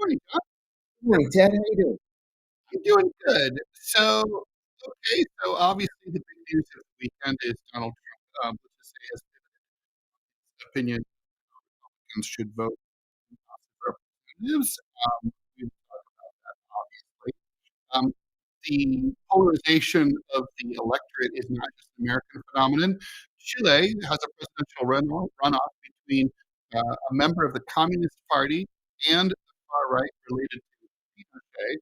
Morning, John. Good morning, Ted. How you doing? I'm doing good. So obviously the big news this weekend is Donald Trump, let's just say his opinion Republicans should vote in the House of Representatives. We talk about that, obviously. Um, the polarization of the electorate is not just an American phenomenon. Chile has a presidential runoff between a member of the Communist Party and the far right related to Pinochet.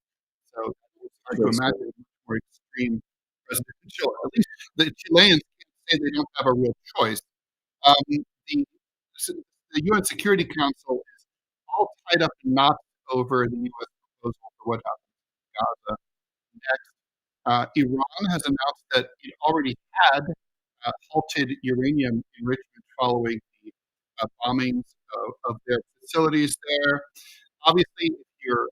So it's hard to Interesting. imagine a much more extreme presidential. At least the Chileans can't say they don't have a real choice. The the UN Security Council is all tied up in knots over the U.S. proposal for what happens in Gaza next. Iran has announced that it already had halted uranium enrichment following the bombings of their facilities there. Obviously, if you're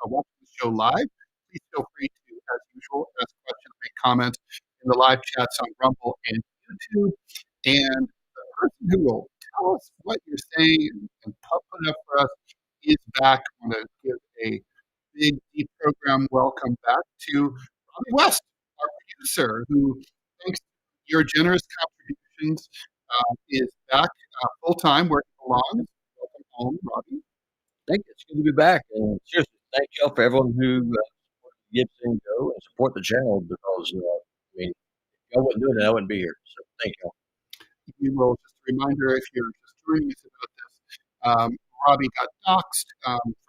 watching the show live, please feel free to, as usual, ask questions, make comments in the live chats on Rumble and YouTube. And the person who will tell us what you're saying and put it up for us is back. I want to give a big DeProgram welcome back to Robbie West, our producer, who, thanks to your generous contributions, is back full time where he belongs. Welcome home, Robbie. Thank you. It's good to be back. And seriously, thank y'all for everyone who supported Gibson Go and support the channel because, if y'all wasn't doing it, I wouldn't be here. So thank y'all. You will, just a reminder, if you're just joining us about this, Robbie got doxxed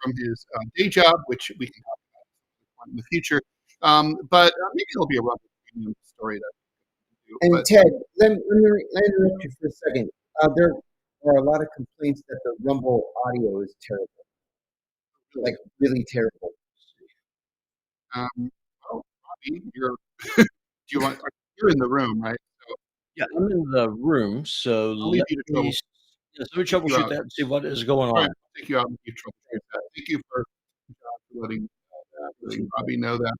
from his day job, which we can talk about in the future. But maybe it'll be a Rumble Premium story that we can do. And Ted, let me interrupt you for a second. There are a lot of complaints that the Rumble audio is terrible, like really terrible. Well, Robbie, you're in the room, right? So Yeah, I'm in the room, so I'll leave you to let me troubleshoot that and see what is going All right, on. I'll take you out and you troubleshoot that. Thank you for letting Robbie know that.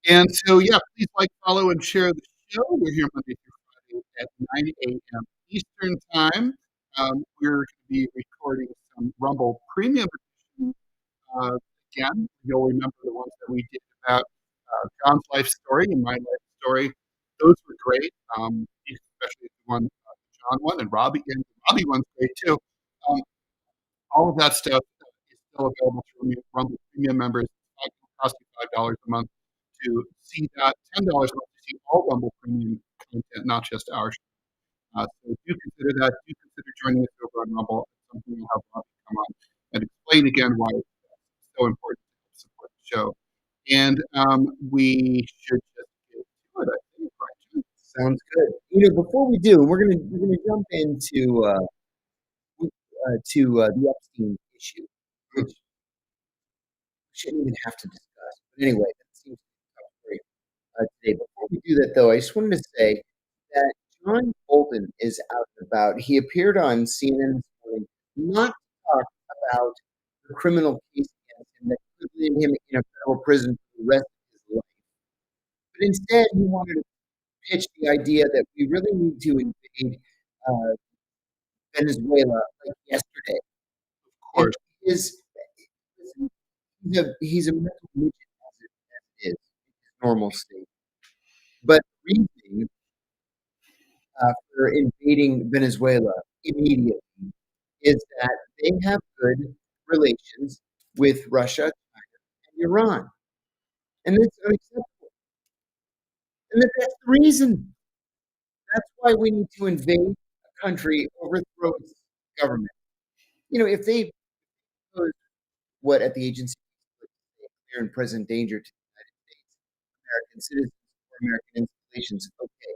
And so, yeah, please like, follow, and share the show. We're here Monday through Friday at 9 a.m. Eastern Time. We're going to be recording some Rumble Premium edition. Uh, Again, you'll remember the ones that we did about John's life story and my life story. Those were great, especially the one John one and Robbie one's great too. Um, all of that stuff is still available to Rumble Premium members. It costs you $5 a month to see that, $10 a month to see all Rumble Premium content, not just our show. So do consider that. Do consider joining us over on Rumble. It's something we'll have Robbie come on and explain again why it's so important to support the show. And we should just get to it, I think, right? Sounds good. Before we do, we're gonna jump into the Epstein issue, which we shouldn't even have to discuss. But anyway, that seems to be the top story today. Before we do that, though, I just wanted to say that John Bolton is out and about. He appeared on CNN this morning not to talk about the criminal case against him that could leave him in a federal prison for the rest of his life. But instead, he wanted to pitch the idea that we really need to invade uh, Venezuela like yesterday. Of course. He's a mental midget as it is in his normal state. But the reason for invading Venezuela immediately is that they have good relations with Russia, China, and Iran. And it's unacceptable. And that's the reason. That's why we need to invade a country, overthrow its government. If they pose what at the agency clear and present danger to the United States, American citizens, or American installations, okay.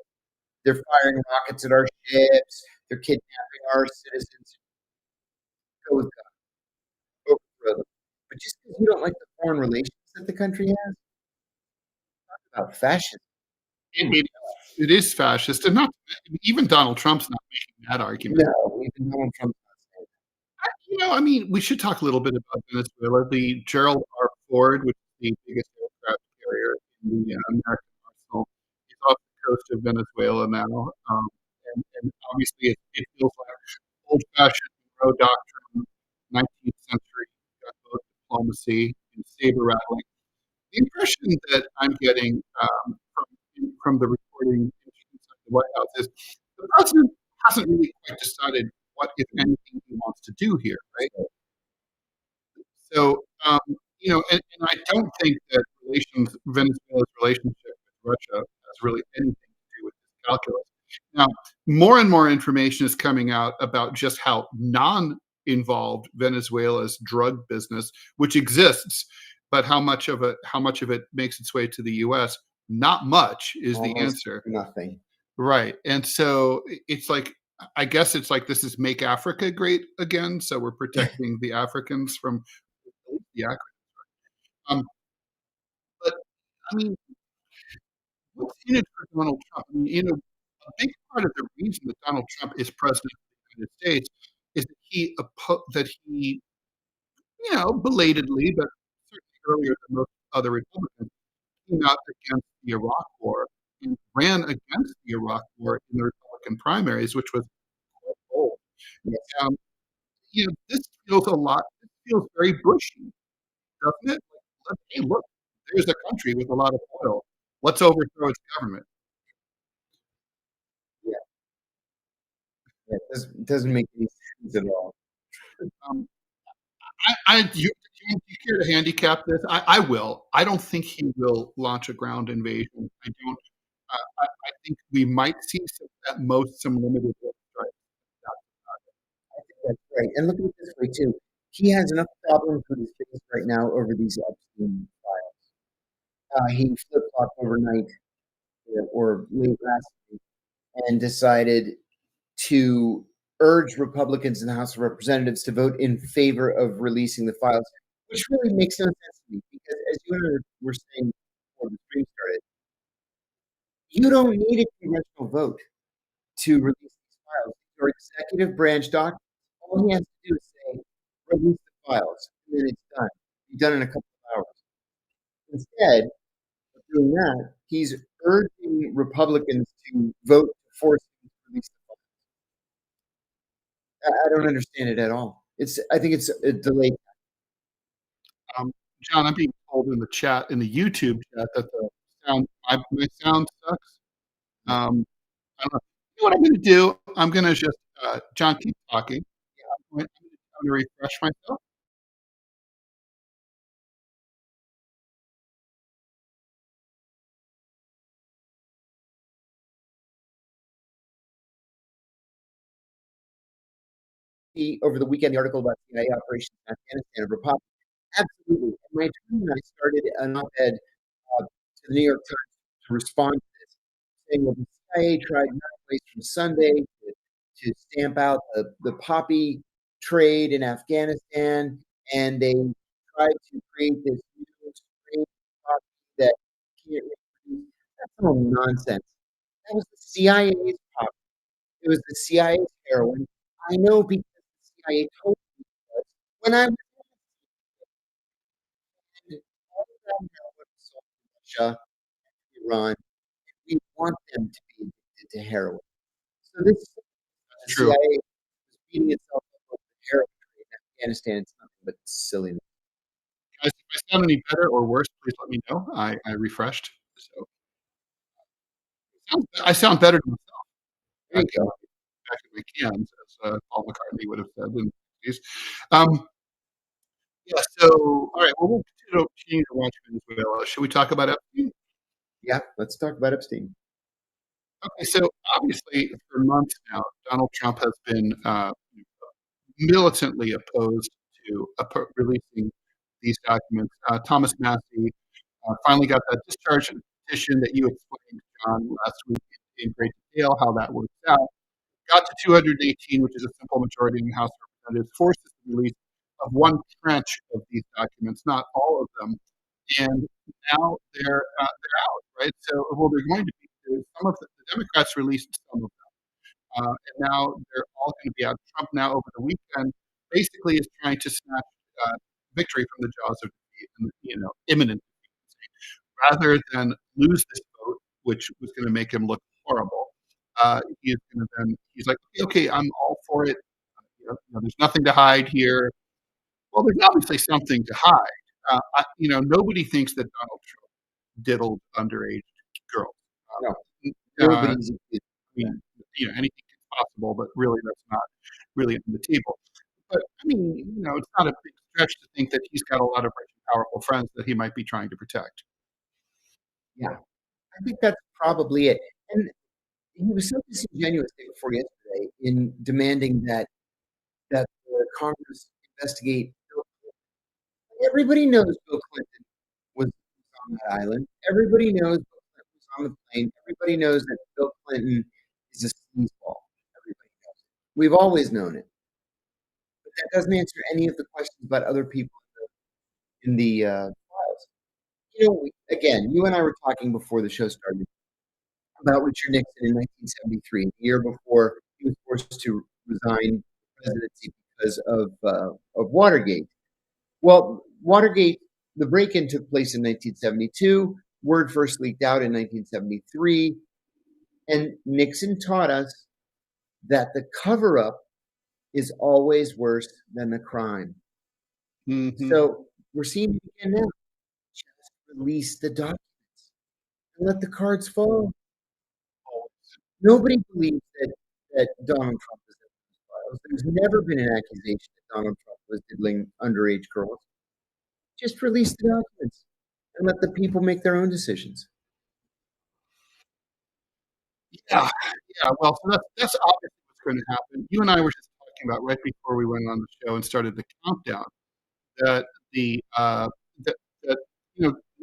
They're firing rockets at our ships. They're kidnapping our citizens. Go with God. Overthrow them. But just because you don't like the foreign relations that the country has, talk about fascism. It is fascist, and not even Donald Trump's not making that argument. No, even Donald Trump's not saying that. I mean, we should talk a little bit about Venezuela. The Gerald R. Ford, which is the biggest aircraft carrier in the American arsenal, is off the coast of Venezuela now. And obviously, it feels like old-fashioned Monroe Doctrine, 19th century presidency and saber rattling. The impression that I'm getting from the reporting inside the White House is the president hasn't really quite decided what, if anything, he wants to do here, right? So, and I don't think that Venezuela's relationship with Russia has really anything to do with this calculus. Now, more and more information is coming out about just how non-involved Venezuela's drug business, which exists, but how much of it makes its way to the U.S. Not much is the Almost answer. nothing. Right. And so it's like, I guess it's like this is make Africa great again. So we're protecting the Africans from the Africans. Um, but I mean, what's in it for Donald Trump? I mean, a big part of the reason that Donald Trump is president of the United States is that he, belatedly, but certainly earlier than most other Republicans, came out against the Iraq War and ran against the Iraq War in the Republican primaries, which was quite bold. Yes. Um, this feels a lot. This feels very Bushy, doesn't it? Like, hey, look, there's a country with a lot of oil. Let's overthrow its government. Yeah. Yeah, it doesn't make any sense at all. Um, do you care to handicap this? I will. I don't think he will launch a ground invasion. I don't. I think we might see at most some limited airstrikes. I think that's right. And look at it this way too. He has enough problems with his face right now over these Epstein files. He flip flopped overnight or late last week and decided to urge Republicans in the House of Representatives to vote in favor of releasing the files, which really makes no sense to me because, as you and I were saying before the stream started, you don't need a congressional vote to release these files. Your executive branch documents. All he has to do is say, release the files, and then it's done. It's done in a couple of hours. Instead of doing that, he's urging Republicans to vote to force him to release the files. I don't understand it at all. I think it's a delay. John, I'm being told in the chat, in the YouTube chat, that the my sound sucks. I don't know. You know what I'm going to do? I'm going to just John, keep talking. I'm going to refresh myself. Over the weekend, the article about CIA operations in Afghanistan of Republic. Absolutely. And my attorney and I started an op-ed to the New York Times to respond to this, saying that the CIA tried nine ways from Sunday to stamp out the poppy trade in Afghanistan, and they tried to create this new strain of poppy that can't reproduce. That's all nonsense. That was the CIA's poppy. It was the CIA's heroin. I know because the CIA told me it was when I was in all of them heroin was sold to Russia, Iran. We want them to be addicted to heroin. So this the True. CIA was beating itself up over the heroin trade in Afghanistan. It's nothing but silliness. Guys, if I sound any better or worse, please let me know. I refreshed, so I sound better to myself. There you go. Back in my cans, as Paul McCartney would have said in the 60s. Yeah. So, all right. Well, we'll continue to watch Venezuela. Should we talk about Epstein? Yeah, let's talk about Epstein. Okay. So, obviously, for months now, Donald Trump has been militantly opposed to releasing these documents. Thomas Massey finally got that discharge petition that you explained, John, last week in great detail how that works out. Got to 218, which is a simple majority in the House of Representatives, forces the release of one tranche of these documents, not all of them. And now they're out, right? So, well, they're going to be. Some of the Democrats released some of them, and now they're all going to be out. Trump now over the weekend basically is trying to snatch victory from the jaws of defeat, and imminent defeat, rather than lose this vote, which was going to make him look horrible. He's like, okay, I'm all for it. There's nothing to hide here. Well, there's obviously something to hide. Nobody thinks that Donald Trump diddled underage girls. No, Uh, nobody's accused I of that. mean, anything is possible, but really that's not really on the table. But I mean, it's not a big stretch to think that he's got a lot of rich and powerful friends that he might be trying to protect. Yeah, I think that's probably it. And he was so disingenuous day before yesterday in demanding that the Congress investigate Bill Clinton. Everybody knows Bill Clinton was on that island. Everybody knows Bill Clinton was on the plane. Everybody knows that Bill Clinton is a sleazeball. Everybody knows it. We've always known it. But that doesn't answer any of the questions about other people in the files. Again, you and I were talking before the show started about Richard Nixon in 1973, the year before he was forced to resign the presidency because of Watergate. Well, Watergate, the break-in took place in 1972. Word first leaked out in 1973, and Nixon taught us that the cover-up is always worse than the crime. Mm-hmm. So we're seeing it again now. Just release the documents and let the cards fall. Nobody believes that Donald Trump is in those files. There's never been an accusation that Donald Trump was diddling underage girls. Just release the documents and let the people make their own decisions. Yeah, yeah. Well, so that's obviously what's going to happen. You and I were just talking about right before we went on the show and started the countdown that that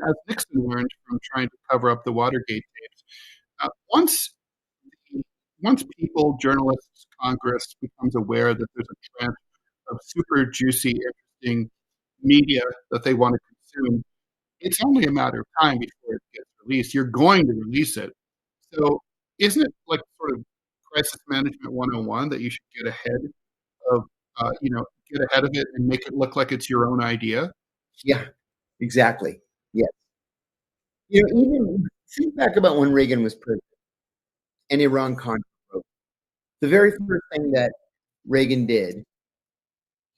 as Nixon learned from trying to cover up the Watergate tapes, uh, once once people, journalists, Congress becomes aware that there's a trend of super juicy, interesting media that they want to consume, it's only a matter of time before it gets released. You're going to release it. So isn't it like sort of crisis management 101 that you should get ahead of, get ahead of it and make it look like it's your own idea? Yeah, exactly. Yes. Even think back about when Reagan was president and Iran-Contra broke. The very first thing that Reagan did,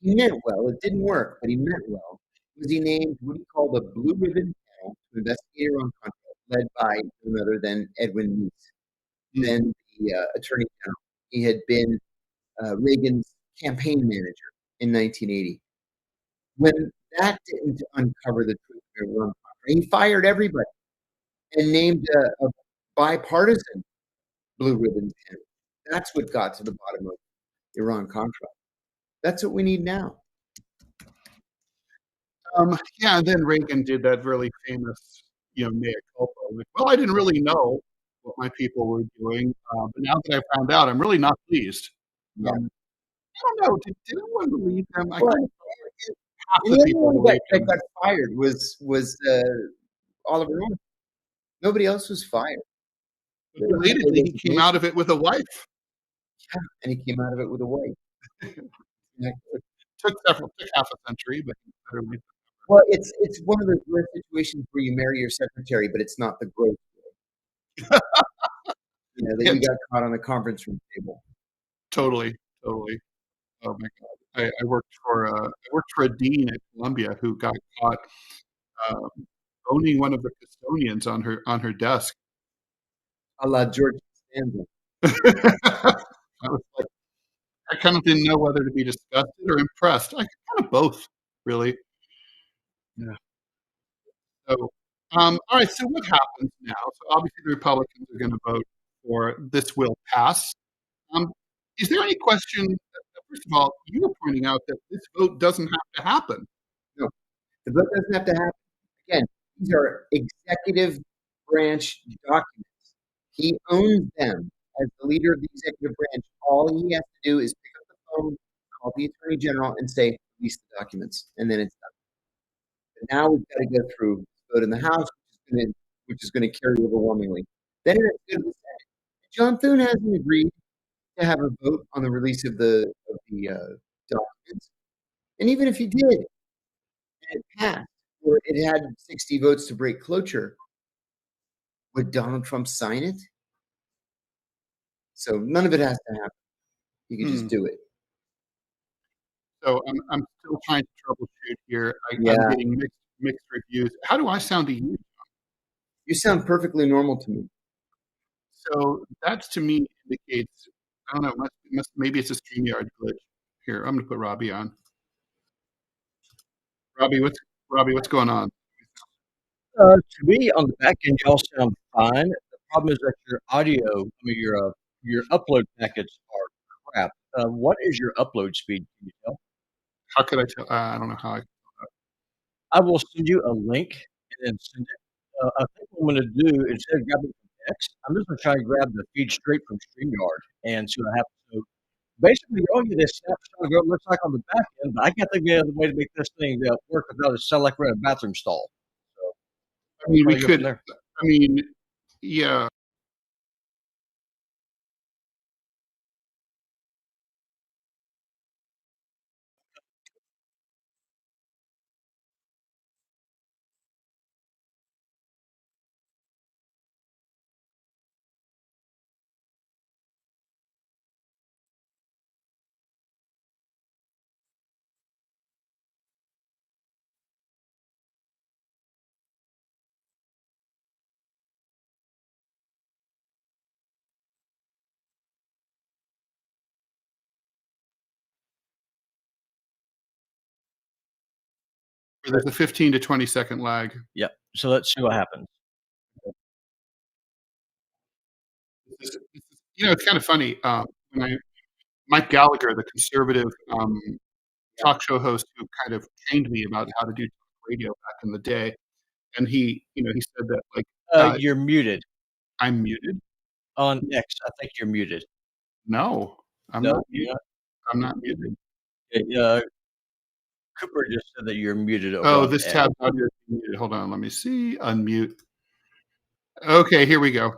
he meant well. It didn't work, but he meant well. Was he named what he called a blue ribbon panel to investigate Iran-Contra, led by none other than Edwin Meese, then the Attorney General. He had been Reagan's campaign manager in 1980. When that didn't uncover the truth of Iran-Contra, he fired everybody and named a bipartisan blue ribbon panel. That's what got to the bottom of Iran-Contra. That's what we need now. Yeah, and then Reagan did that really famous, mea culpa. Like, well, I didn't really know what my people were doing, but now that I found out, I'm really not pleased. Yeah. I don't know. Did anyone believe him? I Well, think half and the the other people one believed that him. got fired was Oliver North. Nobody else was fired. But relatedly, he came out of it with a wife. Yeah, and he came out of it with a wife. Yeah. Took half a century, but better late. Well, it's one of those rare situations where you marry your secretary, but it's not the growth way. That you got caught on the conference room table. Totally. Oh my God! I worked for a dean at Columbia who got caught um, owning one of the custodians on her desk. A la George Costanza. I was like, I kind of didn't know whether to be disgusted or impressed. I kind of both, really. Yeah. So, all right. So what happens now? So obviously the Republicans are going to vote for this will pass. Um, is there any question? First of all, you were pointing out that this vote doesn't have to happen. No, the vote doesn't have to happen. Again, these are executive branch documents. He owns them as the leader of the executive branch. All he has to do is pick up the phone, call the attorney general, and say, release the documents, and then it's done. But now we've got to go through vote in the House, which is going to carry overwhelmingly. Then it's good to the Senate. John Thune hasn't agreed to have a vote on the release of the documents, and even if he did, and it passed, or it had 60 votes to break cloture, would Donald Trump sign it? So none of it has to happen. You can just do it. So I'm still trying to troubleshoot here. I'm Yeah. getting mixed reviews. How do I sound to you? You sound perfectly normal to me. So that to me indicates, I don't know, maybe it's a StreamYard glitch. Here, I'm going to put Robbie on. Robbie, what's going on? To me, on the back end, y'all sound fine. The problem is that your audio, your upload packets are crap. What is your upload speed? Can you tell? How could I tell? I don't know how. I will send you a link and then send it. I think what I'm going to do instead of grabbing from X, I'm just going to try and grab the feed straight from StreamYard and see what happens. So basically, you all get this snapshot of what it looks like on the back end, but I can't think of any other way to make this thing work without it sound like we're in a bathroom stall. So I mean, we go from could. there. I mean, yeah. There's a 15 to 20-second lag. Yep. So let's see what happens. It's kind of funny. Mike Gallagher, the conservative talk show host who kind of trained me about how to do radio back in the day, and he said that You're muted I'm muted. on X. I think you're muted. No, I'm No, not you're muted. not. I'm not muted. Okay, Cooper just said that you're muted over Oh, on this X. tab audio is muted. Hold on, let me see. Unmute. Okay, here we go.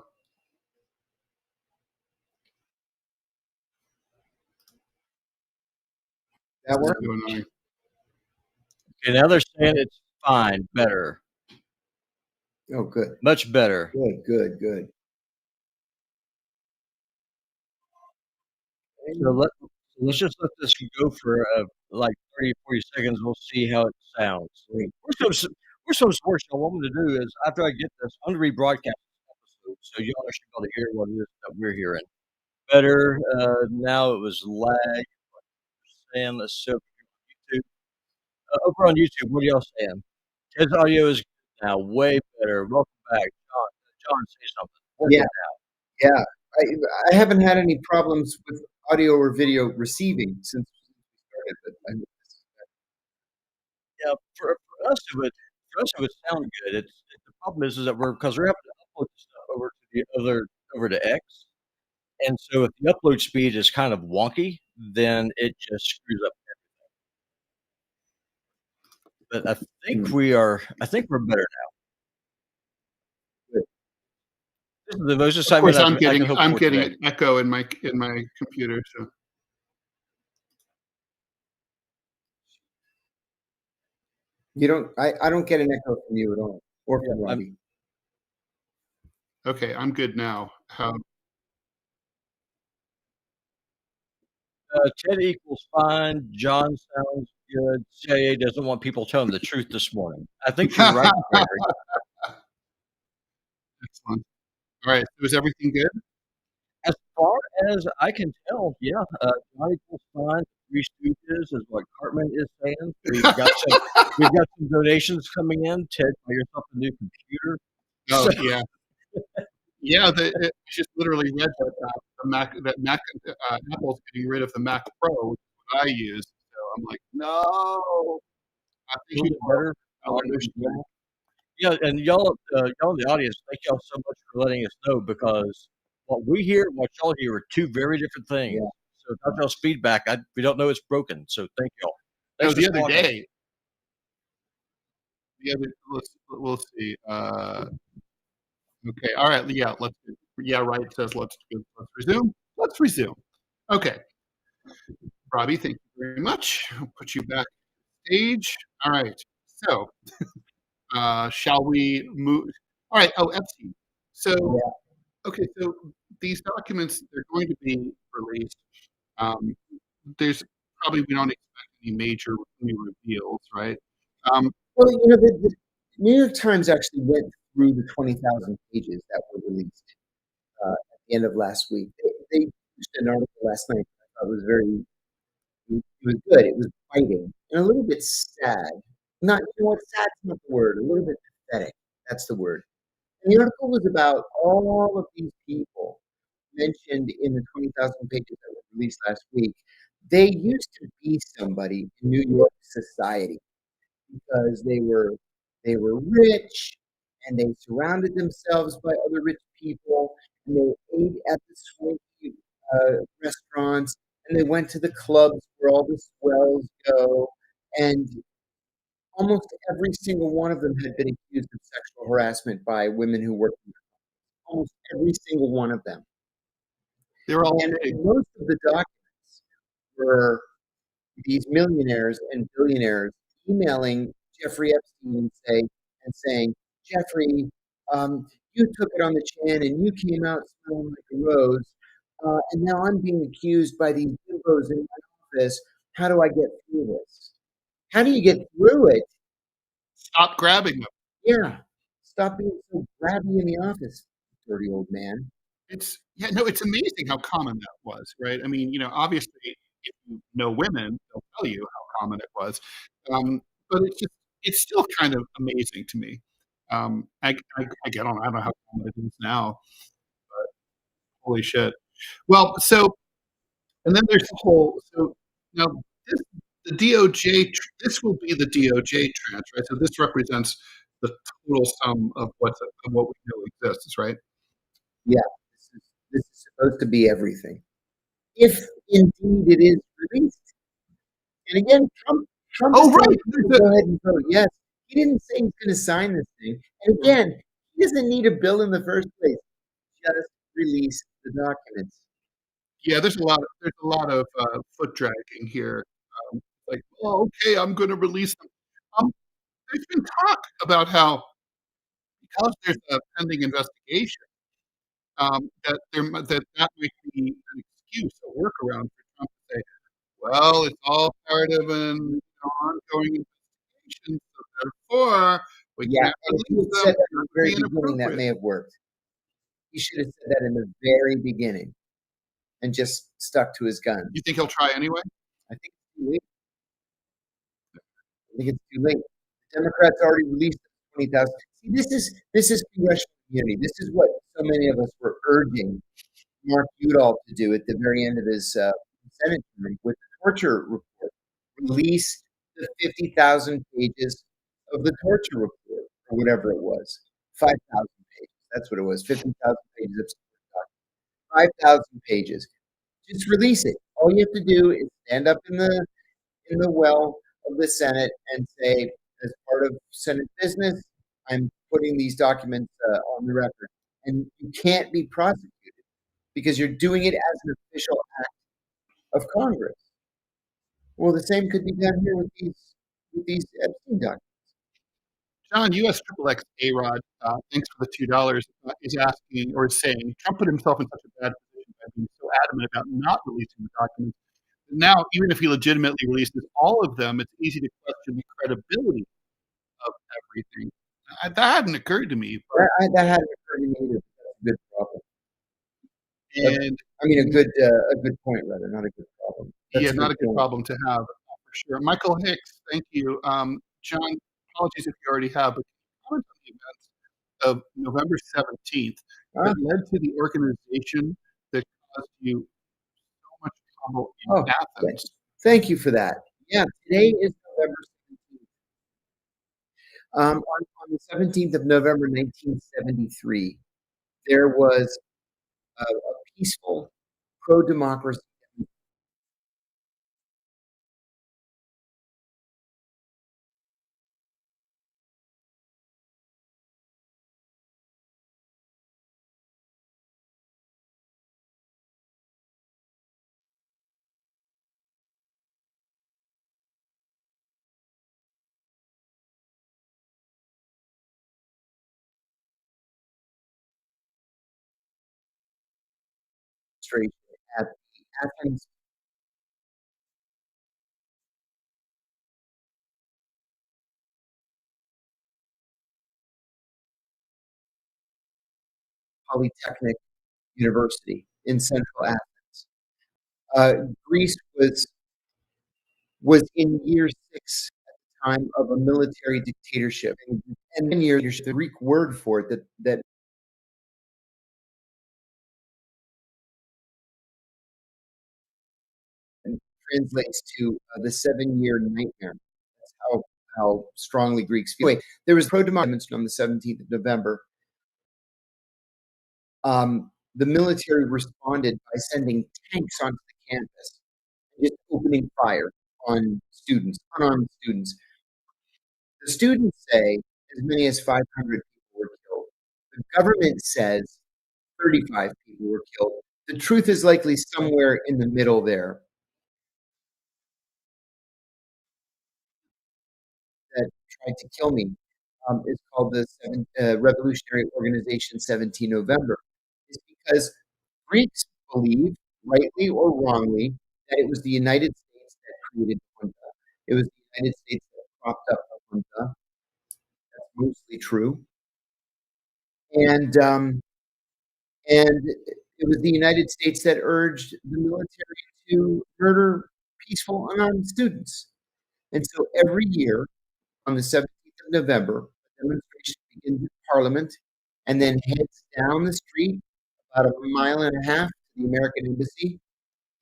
That work? So annoying. Okay, now they're saying it's fine, better, Oh, good. much better. Good. So let's just let this go for like 30, 40 seconds. We'll see how it sounds. We're so sports. Y'all, what I'm going to do is after I get this, I'm going to rebroadcast this episode so y'all actually got to hear what it is that we're hearing. Better. Now it was lag. Saying let's see over here on YouTube. Over on YouTube, what are y'all saying? His audio is good now, way better. Welcome back, John. John, say something. Working Yeah. Yeah. I haven't had any problems with audio or video receiving since we started, but Yeah, for us it would sound good. The problem is that we're having to upload the stuff over to X, and so if the upload speed is kind of wonky, then it just screws up everything. But I think we're better now. good. This is the most Of excitement course, I can hope I'm for getting today. an echo in my computer. So You don't. I don't get an echo from you at all, or from Yeah, Robbie. okay, I'm good now. Ted equals fine. John sounds good. CIA doesn't want people telling the truth this morning. I think you're right, Gregory. Excellent. All right, so is everything good? As far as I can tell, yeah, John equals fine. Three Stooges is what Cartman is saying. We've got some donations coming in. Ted, buy yourself a new computer. Oh So, yeah, yeah. I just literally read that Mac Apple's getting rid of the Mac Pro, which is what I use. So I'm like, no. I a think little bit better. Yeah, and y'all in the audience, thank y'all so much for letting us know because what we hear and what y'all hear are two very different things. Yeah. So without y'all's feedback, we don't know it's broken. So thank y'all. No, Thanks for the other squawking. day. We'll see. Okay, all right. Yeah, right. It says let's resume. Let's resume. Okay, Robbie, thank you very much. I'll put you back on stage. All right. So, shall we move? All right. Oh, Epstein. So, okay. So these documents, they're going to be released. There's probably we don't expect any major new reveals, right? Well, the New York Times actually went through the 20,000 pages that were released at the end of last week. They published an article last night that I thought was it was good. It was biting and a little bit sad. Not, sad's not the word. A little bit pathetic. That's the word. And the article was about all of these people mentioned in the 20,000 pages that were released last week. They used to be somebody in New York society because they were rich and they surrounded themselves by other rich people and they ate at the swanky restaurants and they went to the clubs where all the swells go, and almost every single one of them had been accused of sexual harassment by women who worked in almost every single one of them. They're all And big. most of the documents were these millionaires and billionaires emailing Jeffrey Epstein and saying, Jeffrey, you took it on the chin and you came out smelling like a rose, and now I'm being accused by these bimbos in my office. How do I get through this? How do you get through it? Stop grabbing them. Yeah, stop being so grabby in the office, dirty old man. It's amazing how common that was, right? I mean, obviously, if you know women, they'll tell you how common it was. Um, but it's still kind of amazing to me. I don't know how common it is now. Holy shit. Well, and then there's now this, the DOJ, this will be the DOJ tranche, right? So this represents the total sum of what we know exists, right? Yeah, this is supposed to be everything. If indeed it is released. And again, Trump is Oh, telling right. people to go ahead and vote. Yes, he didn't say he's going to sign this thing. And again, he doesn't need a bill in the first place. Just release the documents. Yeah, there's a lot of foot dragging here. Like, oh, okay, I'm going to release them. There's been talk about how because there's a pending investigation, that might be an excuse, a workaround for Trump to say, well, it's all part of an ongoing investigation, so therefore we Yeah, can't if he release had them. said that in Not the very be beginning, that inappropriate. may have worked. He should have said that in the very beginning and just stuck to his guns. You think he'll try anyway? I think it's too late. I think it's too late. The Democrats already released 20,000. See, this is congressional immunity. This is what so many of us were urging Mark Udall to do at the very end of his Senate term with the torture report. Release the 50,000 pages of the torture report, or whatever it was. 5,000 pages. That's what it was. 50,000 pages of 5,000 pages. Just release it. All you have to do is stand up in the well of the Senate and say, as part of Senate business, I'm putting these documents on the record. And you can't be prosecuted because you're doing it as an official act of Congress. Well, the same could be done here with these Epstein documents. John, US XXX A-Rod, thanks for the $2, is asking or is saying Trump put himself in such a bad position by being so adamant about not releasing the documents. Now, even if he legitimately releases all of them, it's easy to question the credibility of everything. That hadn't occurred to me. That hadn't occurred to me either. That's a good problem. And I mean, a good point, rather, not a good problem. That's yeah, a not good a good point. problem to have for sure. Michael Hicks, thank you. John, apologies if you already have, but comment on the events of November 17th Huh? that led to the organization that caused you so much trouble in Oh, Athens. thank you for that. Yeah, today is November 17th. On the 17th of November, 1973, there was a peaceful pro-democracy demonstration at the Athens. Polytechnic University in central Athens. Greece was in year 6 at the time of a military dictatorship, and in years the Greek word for it that translates to the 7-year nightmare. That's how strongly Greeks feel. Anyway, there was pro-democracy on the 17th of November. The military responded by sending tanks onto the campus, just opening fire on students, unarmed students. The students say as many as 500 people were killed. The government says 35 people were killed. The truth is likely somewhere in the middle there. That tried to kill me is called the Revolutionary Organization 17 November. Is because Greeks believe, rightly or wrongly, that it was the United States that created the junta. It was the United States that propped up the junta. That's mostly true. And it was the United States that urged the military to murder peaceful, unarmed students. And so every year, on the 17th of November, a demonstration begins in Parliament and then heads down the street about a mile and a half to the American Embassy,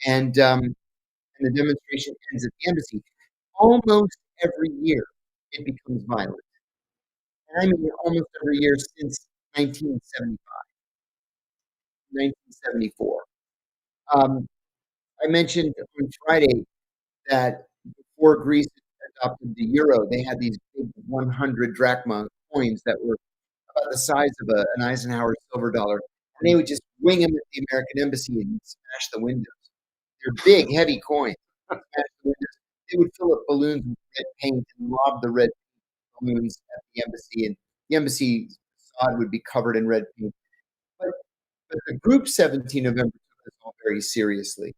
and the demonstration ends at the embassy. Almost every year, it becomes violent. And I mean almost every year since 1975, 1974. I mentioned on Friday that before Greece adopted the euro, they had these big 100 drachma coins that were about the size of an Eisenhower silver dollar, and they would just wing them at the American Embassy and smash the windows. They're big, heavy coins. Smash the windows. They would fill up balloons with red paint and lob the red balloons at the embassy, and the embassy facade would be covered in red paint. But the group 17 November took this all very seriously,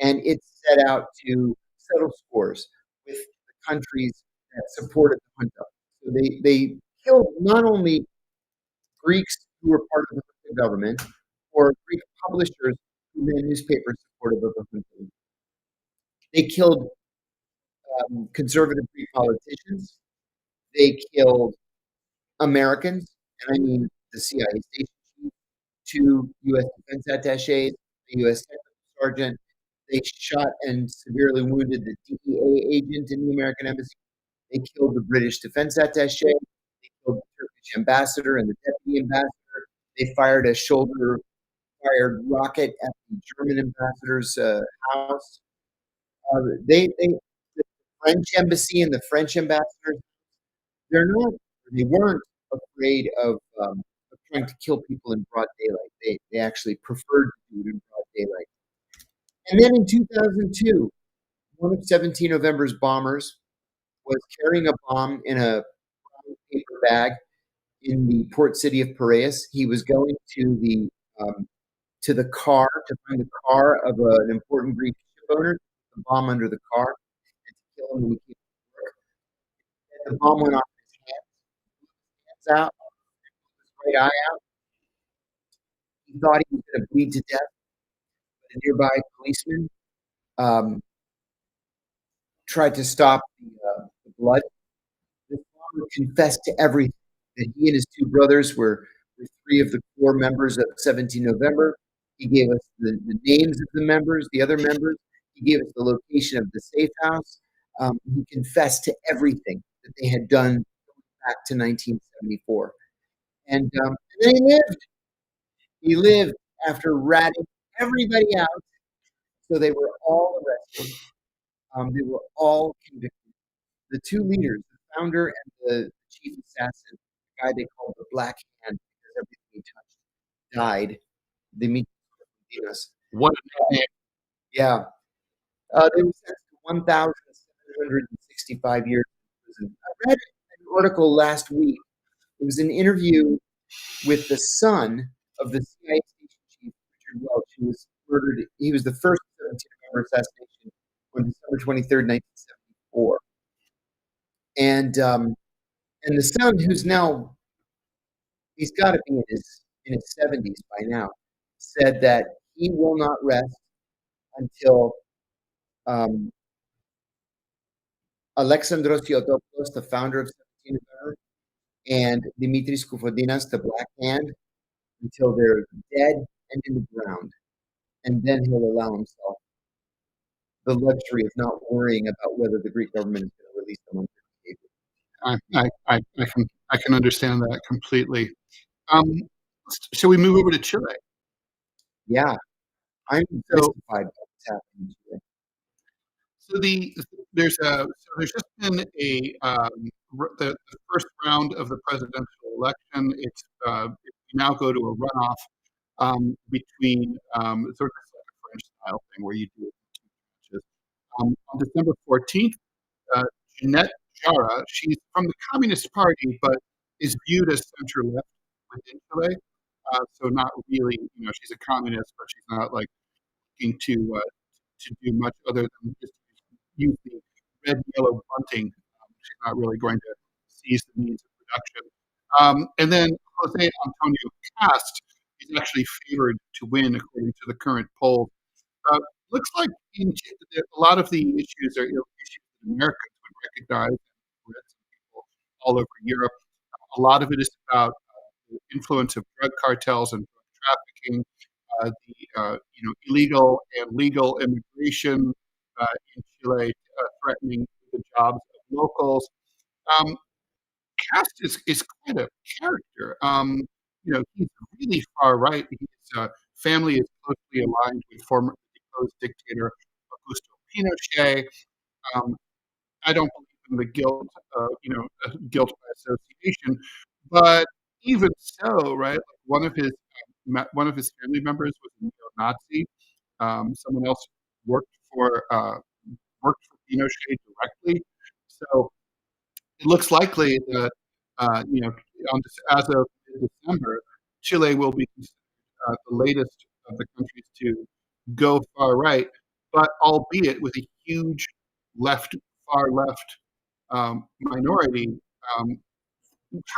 and it set out to settle scores with the countries that supported the junta. So they killed not only Greeks who were part of the junta government or Greek publishers who ran newspapers supportive of the junta. They killed conservative Greek politicians. They killed Americans, and I mean the CIA station chief, 2 U.S. defense attachés, a U.S. technical sergeant. They shot and severely wounded the DEA agent in the American embassy. They killed the British defense attaché. They killed the Turkish ambassador and the deputy ambassador. They fired a shoulder-fired rocket at the German ambassador's house. The French embassy and the French ambassador, they weren't afraid of trying to kill people in broad daylight. They actually preferred to do it in broad daylight. And then in 2002, one of 17 November's bombers was carrying a bomb in a brown paper bag in the port city of Piraeus. He was going to the car to find the car of an important Greek ship owner, the bomb under the car, and to kill him when he came to work. And the bomb went off his hands out, his right eye out. He thought he was going to bleed to death, but a nearby policeman tried to stop the blood. The father confessed to everything, that he and his 2 brothers were 3 of the core members of 17 November. He gave us the names of the members, the other members. He gave us the location of the safe house. He confessed to everything that they had done back to 1974. And then he lived. He lived after ratting everybody out. So they were all arrested. They were all convicted. The 2 leaders, the founder and the chief assassin, the guy they called the Black Hand because everything he touched died. Dimas. What a name. Yeah. They were sentenced to 1,765 years in prison. I read an article last week. It was an interview with the son of the CIA station chief, Richard Welch, who was murdered. He was the first 17 November assassination on December 23rd, 1974. And the son, who's now, he's got to be in his in his 70s by now, said that he will not rest until um, Alexandros Theotokos, the founder of 17 November, and Dimitris Koufoudinas, the Black Hand, until they're dead and in the ground. And then he'll allow himself the luxury of not worrying about whether the Greek government is going to release them on I can understand that completely. Um, shall we move over to Chile? Yeah, I'm So, mystified by what's happening in Chile. so there's just been the first round of the presidential election. It now go to a runoff between sort of like a French style thing where you do it in two matches. On December 14th, uh, Jeannette Jara, she's from the Communist Party, but is viewed as center left within Chile. So not really, she's a communist, but she's not like looking to do much other than just use the red yellow bunting. She's not really going to seize the means of production. And then José Antonio Kast is actually favored to win according to the current poll. Uh, looks like a lot of the issues are issues that Americans would recognize, and people all over Europe. A lot of it is about the influence of drug cartels and drug trafficking, illegal and legal immigration in Chile, threatening the jobs of locals. Um, Cast is quite a character. He's really far right. His family is closely aligned with former deposed dictator Augusto Pinochet. Um, I don't believe in the guilt by association, but even so, right? Like one of his family members was a neo-Nazi. Someone else worked for uh, worked for Pinochet directly. So it looks likely that as of December, Chile will be the latest of the countries to go far right, but albeit with a huge far left minority. Um,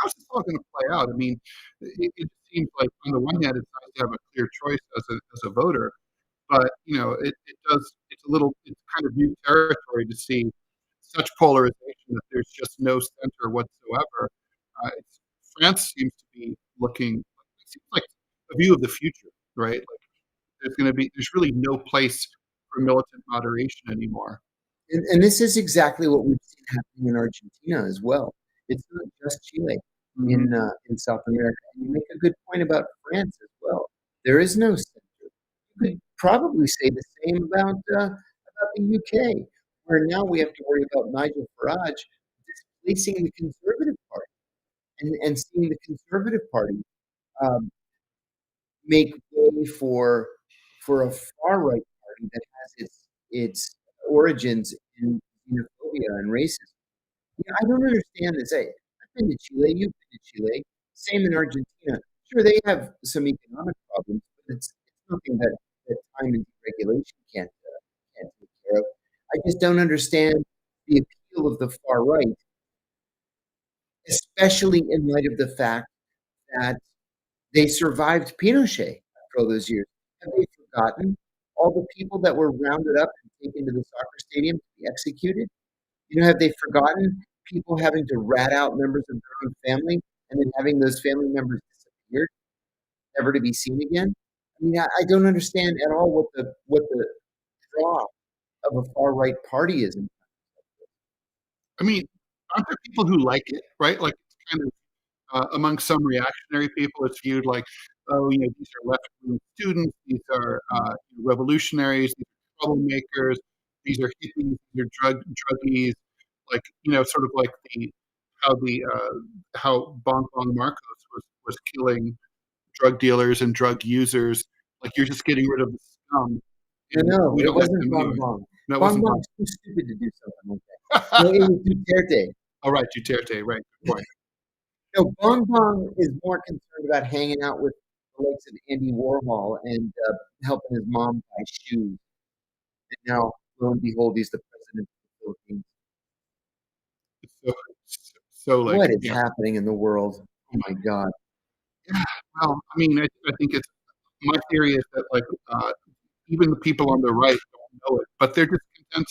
how's this all going to play out? I mean, it seems like on the one hand, it's nice to have a clear choice as a voter, but it does. It's kind of new territory to see such polarization that there's just no center whatsoever. France seems to be looking. It seems like a view of the future, right? Like there's really no place for militant moderation anymore. And this is exactly what we've seen happening in Argentina as well. It's not just Chile in South America. And you make a good point about France as well. There is no center. You could probably say the same about the UK, where now we have to worry about Nigel Farage displacing the Conservative Party and seeing the Conservative Party um, make way for a far right party that has its origins in xenophobia and racism. Yeah, I don't understand this. I've been to Chile. You've been to Chile. Same in Argentina. Sure, they have some economic problems, but it's nothing that time and deregulation can't take care of. I just don't understand the appeal of the far right, especially in light of the fact that they survived Pinochet after all those years. Have they forgotten all the people that were rounded up and taken to the soccer stadium to be executed? Have they forgotten people having to rat out members of their own family and then having those family members disappeared, never to be seen again? I mean, I don't understand at all what the draw of a far right party is. I mean, aren't there people who like it, right? Like it's kind of among some reactionary people, it's viewed like, oh, these are left-wing students, these are revolutionaries, these are troublemakers, these are hippies, these are druggies, like sort of like how Bon Bon Marcos was killing drug dealers and drug users. Like you're just getting rid of the scum. No, We it don't let wasn't them do Bon it. Bon. No, it Bon wasn't Bon. Bon's too stupid to do something like that. No, it was Duterte. All right, Duterte, right? Good point. No, Bon Bon is more concerned about hanging out with the likes of Andy Warhol and helping his mom buy shoes. And now, lo and behold, he's the president of the Philippines. So like, What is happening in the world? Oh my God. Yeah, well, I mean, I think it's my theory is that like even the people on the right don't know it, but they're just content.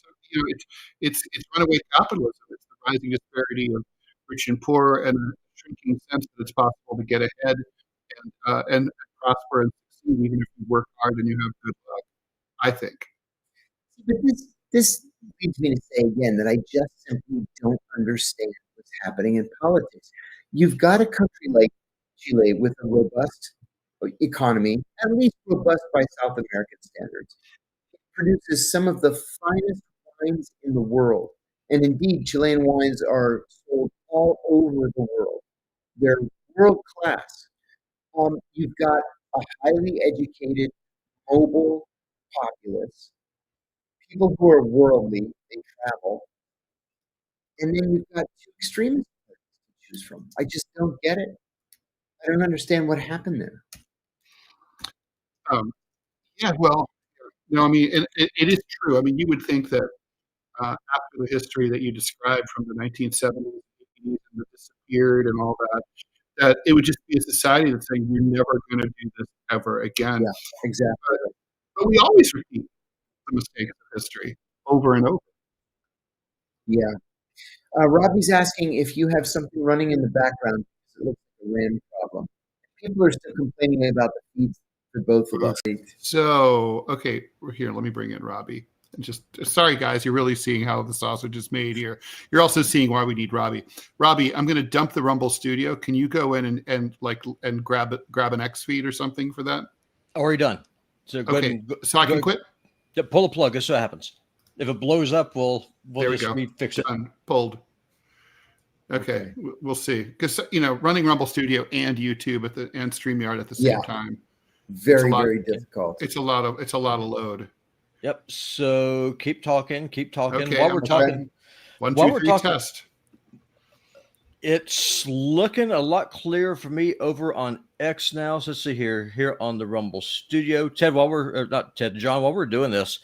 It's runaway capitalism. It's the rising disparity of rich and poor, and a shrinking sense that it's possible to get ahead and prosper and succeed even if you work hard and you have good luck. I think. But this leads me to say again that I just simply don't understand what's happening in politics. You've got a country like Chile with a robust economy, at least robust by South American standards. It produces some of the finest wines in the world. And indeed, Chilean wines are sold all over the world. They're world class. You've got a highly educated, mobile populace, people who are worldly, they travel, and then you've got two extremists to choose from. I just don't get it. I don't understand what happened there. Um, yeah, well, no, I mean, it is true. I mean, you would think that after the history that you described from the 1970s, 80s, and the disappeared and all that, that it would just be a society that's saying we're never going to do this ever again. Yeah, exactly. But we always repeat the mistakes of history over and over. Yeah. Robbie's asking if you have something running in the background. It looks like a RAM problem. People are still complaining about the feeds for both of us. So, okay, we're here. Let me bring in Robbie. And just sorry, guys, you're really seeing how the sausage is made here. You're also seeing why we need Robbie. Robbie, I'm going to dump the Rumble Studio. Can you go in and grab an X feed or something for that? Already done. So go ahead Okay, and so I can quit. Yeah, pull the plug. This is what happens. If it blows up, we'll There we just go. fix it. Done. Pulled. Okay, we'll see. Because running Rumble Studio and YouTube and StreamYard at the same time. Very, very difficult. It's a lot of load. Yep. So keep talking. Okay, While we're talking, 1, 2, 3, test. It's looking a lot clearer for me over on X now. So let's see here on the Rumble Studio. Ted, John, while we're doing this,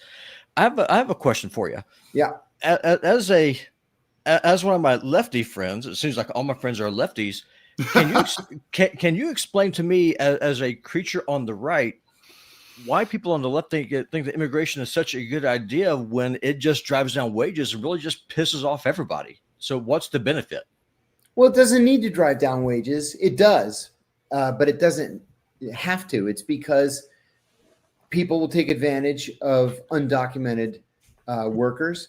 I have a question for you. Yeah. As one of my lefty friends, it seems like all my friends are lefties. Can you explain to me as a creature on the right why people on the left think that immigration is such a good idea when it just drives down wages and really just pisses off everybody? So what's the benefit? Well, it doesn't need to drive down wages. It does, but it doesn't have to. It's because people will take advantage of undocumented workers,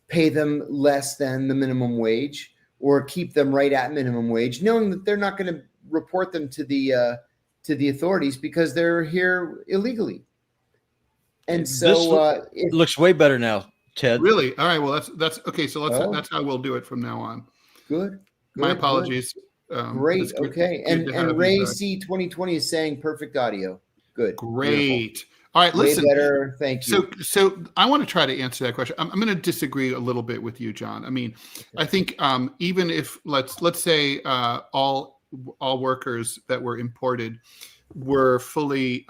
pay them less than the minimum wage, or keep them right at minimum wage, knowing that they're not going to report them to the authorities because they're here illegally. And so it looks way better now, Ted. Really? All right. Well, that's okay. So that's how we'll do it from now on. Good. My apologies. Great. Okay. And Ray C 2020 is saying perfect audio. Good. Great. Beautiful. All right. Listen. Way better. Thank you. So I want to try to answer that question. I'm going to disagree a little bit with you, John. I mean, I think even if let's say all workers that were imported were fully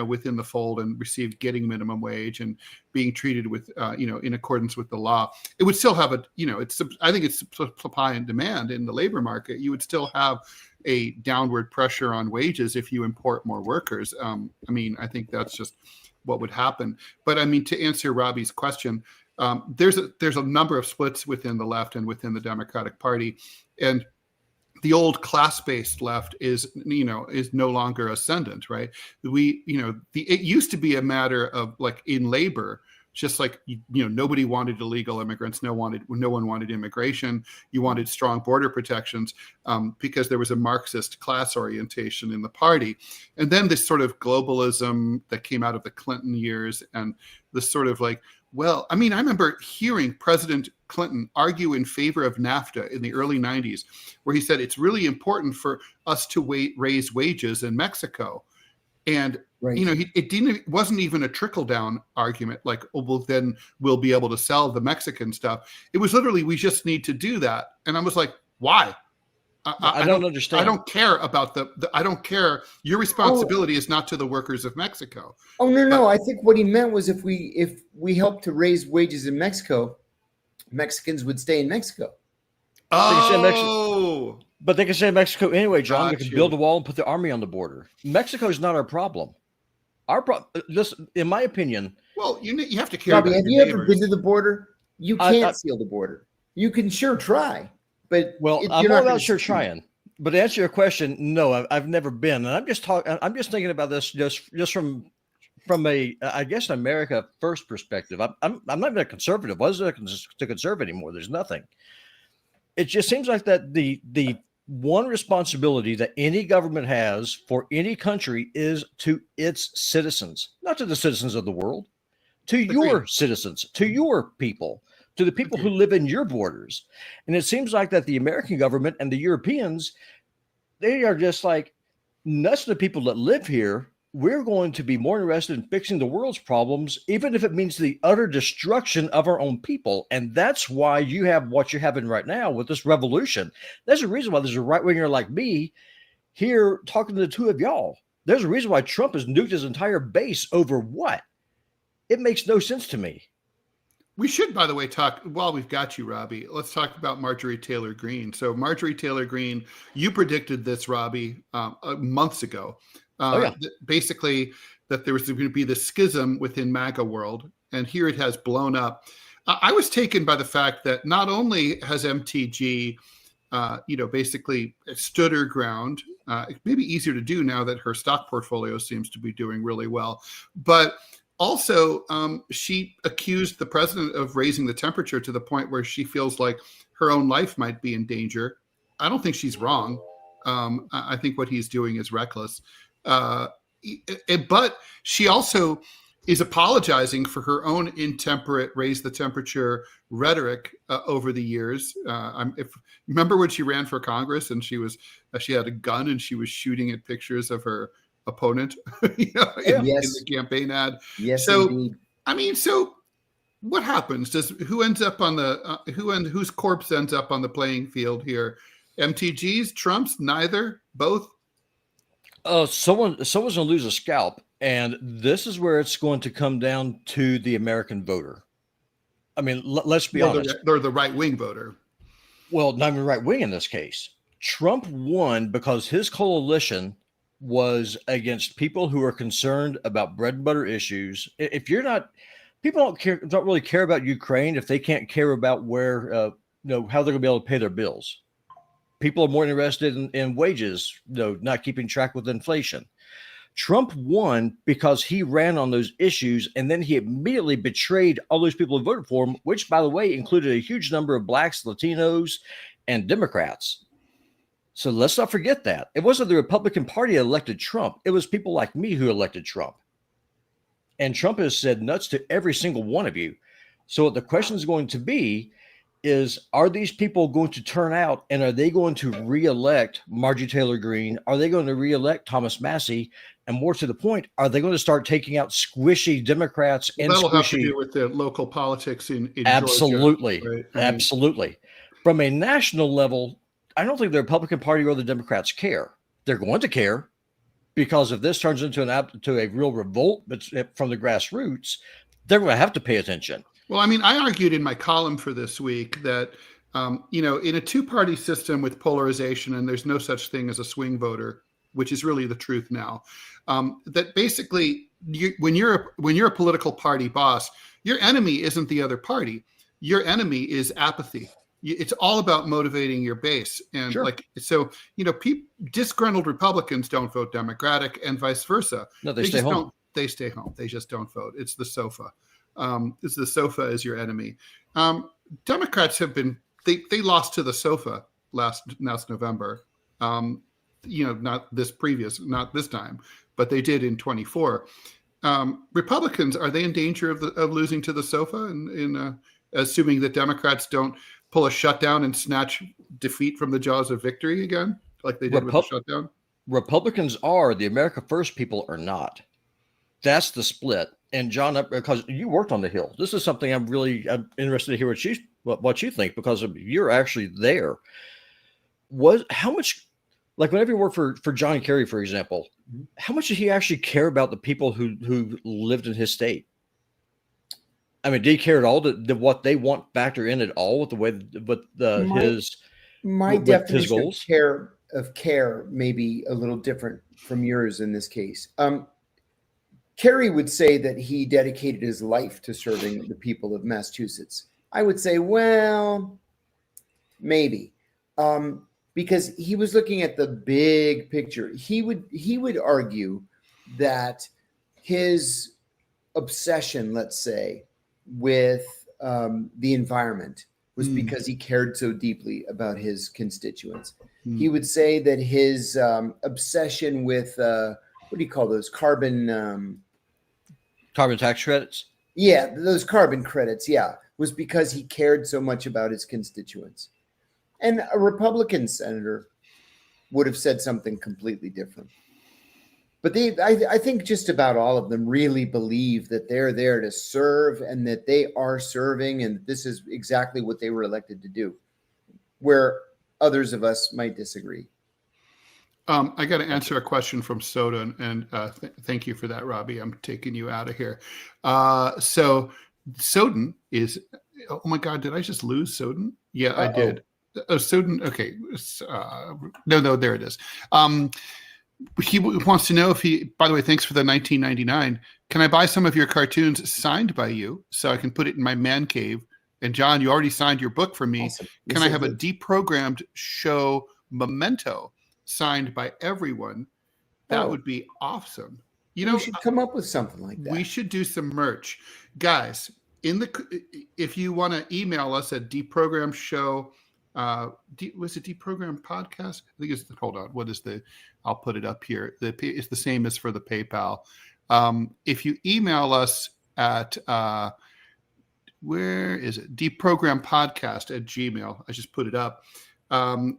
within the fold and received getting minimum wage and being treated with in accordance with the law, it would still have I think it's supply and demand in the labor market. You would still have a downward pressure on wages if you import more workers. I mean, I think that's just what would happen. But I mean, to answer Robbie's question, there's a number of splits within the left and within the Democratic Party, and the old class-based left is no longer ascendant, right? It used to be a matter of like in labor, just like nobody wanted illegal immigrants, no one wanted immigration. You wanted strong border protections because there was a Marxist class orientation in the party, and then this sort of globalism that came out of the Clinton years, and this sort of like. Well, I mean, I remember hearing President Clinton argue in favor of NAFTA in the early 90s, where he said it's really important for us to raise wages in Mexico. And, it wasn't even a trickle down argument like, oh, well, then we'll be able to sell the Mexican stuff. It was literally, we just need to do that. And I was like, why? I don't understand. I don't care about I don't care. Your responsibility is not to the workers of Mexico. Oh, no. I think what he meant was if we help to raise wages in Mexico, Mexicans would stay in Mexico. They can say Mexico, Oh, but they can say Mexico anyway, John. They got can you. build a wall and put the army on the border. Mexico is not our problem. Our problem, just in my opinion, well, you have to care Robbie, about have your you ever been to neighbors. the border? You can't seal the border. You can sure try, but I'm all about sure trying. But to answer your question, no, I've never been, and I'm just talking. I'm just thinking about this just from a, I guess, an America First perspective. I'm not even a conservative. What is it to conserve anymore? There's nothing. It just seems like that the one responsibility that any government has for any country is to its citizens, not to the citizens of the world, to your citizens, to your people, to the people who live in your borders. And it seems like that the American government and the Europeans, they are just like, nuts to the people that live here. We're going to be more interested in fixing the world's problems, even if it means the utter destruction of our own people. And that's why you have what you're having right now with this revolution. There's a reason why there's a right-winger like me here talking to the two of y'all. There's a reason why Trump has nuked his entire base over what? It makes no sense to me. We should, by the way, talk, while we've got you, Robbie, let's talk about Marjorie Taylor Greene. So Marjorie Taylor Greene, you predicted this, Robbie, months ago. Basically, that there was going to be this schism within MAGA world, and here it has blown up. I was taken by the fact that not only has MTG, basically stood her ground, it may be easier to do now that her stock portfolio seems to be doing really well, but also she accused the president of raising the temperature to the point where she feels like her own life might be in danger. I don't think she's wrong. I think what he's doing is reckless. But she also is apologizing for her own intemperate raise the temperature rhetoric over the years. Remember when she ran for Congress and she had a gun and she was shooting at pictures of her opponent in the campaign ad. Yes, so indeed. I mean, so what happens? Who ends up on the whose corpse ends up on the playing field here? MTG's, Trump's, neither, both? Someone's going to lose a scalp, and this is where it's going to come down to the American voter. I mean, let's be honest. They're the right-wing voter. Well, not even right-wing in this case. Trump won because his coalition was against people who are concerned about bread and butter issues. If you're not, people don't really care about Ukraine if they can't care about where, how they're going to be able to pay their bills. People are more interested in wages, not keeping track with inflation. Trump won because he ran on those issues, and then he immediately betrayed all those people who voted for him, which, by the way, included a huge number of blacks, Latinos, and Democrats. So let's not forget that. It wasn't the Republican Party that elected Trump. It was people like me who elected Trump. And Trump has said nuts to every single one of you. So what the question is going to be is, are these people going to turn out, and are they going to reelect Marjorie Taylor Greene? Are they going to reelect Thomas Massey? And more to the point, are they going to start taking out squishy Democrats? Well, that'll have to do with the local politics in absolutely, Georgia, right? Absolutely. From a national level, I don't think the Republican Party or the Democrats care. They're going to care, because if this turns into a real revolt from the grassroots, they're going to have to pay attention. Well, I mean, I argued in my column for this week that, in a two-party system with polarization, and there's no such thing as a swing voter, which is really the truth now, that basically when you're a political party boss, your enemy isn't the other party. Your enemy is apathy. It's all about motivating your base. And disgruntled Republicans don't vote Democratic and vice versa. No, they stay home. They stay home. They just don't vote. It's the sofa. It's the sofa is your enemy. Democrats have been, they lost to the sofa last November. Not this time, but they did in 24. Republicans, are they in danger of losing to the sofa in assuming that Democrats don't pull a shutdown and snatch defeat from the jaws of victory again, like they did with the shutdown? Republicans are. The America First people are not. That's the split. And John, because you worked on the Hill, this is something I'm interested to hear what you think, because you're actually there. How much, like whenever you work for John Kerry, for example, how much did he actually care about the people who lived in his state? I mean, did he care at all? Did what they want factor in at all with the way his My with his definition goals. of care may be a little different from yours in this case. Kerry would say that he dedicated his life to serving the people of Massachusetts. I would say, well, maybe, because he was looking at the big picture. He would argue that his obsession, let's say, with the environment was because he cared so deeply about his constituents. He would say that his obsession with what do you call those carbon tax credits? Yeah, those carbon credits. Yeah, was because he cared so much about his constituents. And a Republican senator would have said something completely different. But I think just about all of them really believe that they're there to serve and that they are serving and this is exactly what they were elected to do, where others of us might disagree. I got to answer a question from Soda, and thank you for that, Robbie. I'm taking you out of here. So Soden is, oh my God, did I just lose Soden? Yeah, I did. Oh, Soden, okay. No, there it is. He wants to know if by the way, thanks for the $19.99. Can I buy some of your cartoons signed by you so I can put it in my man cave? And John, you already signed your book for me. Awesome. Can I have a deprogrammed show memento signed by everyone? That would be awesome. You know, we should come up with something like that. We should do some merch. Guys, if you want to email us at deprogramshow, was it deprogram podcast? I think it's, hold on, what is I'll put it up here. It's the same as for the PayPal. If you email us at, where is it? deprogrampodcast@gmail. I just put it up.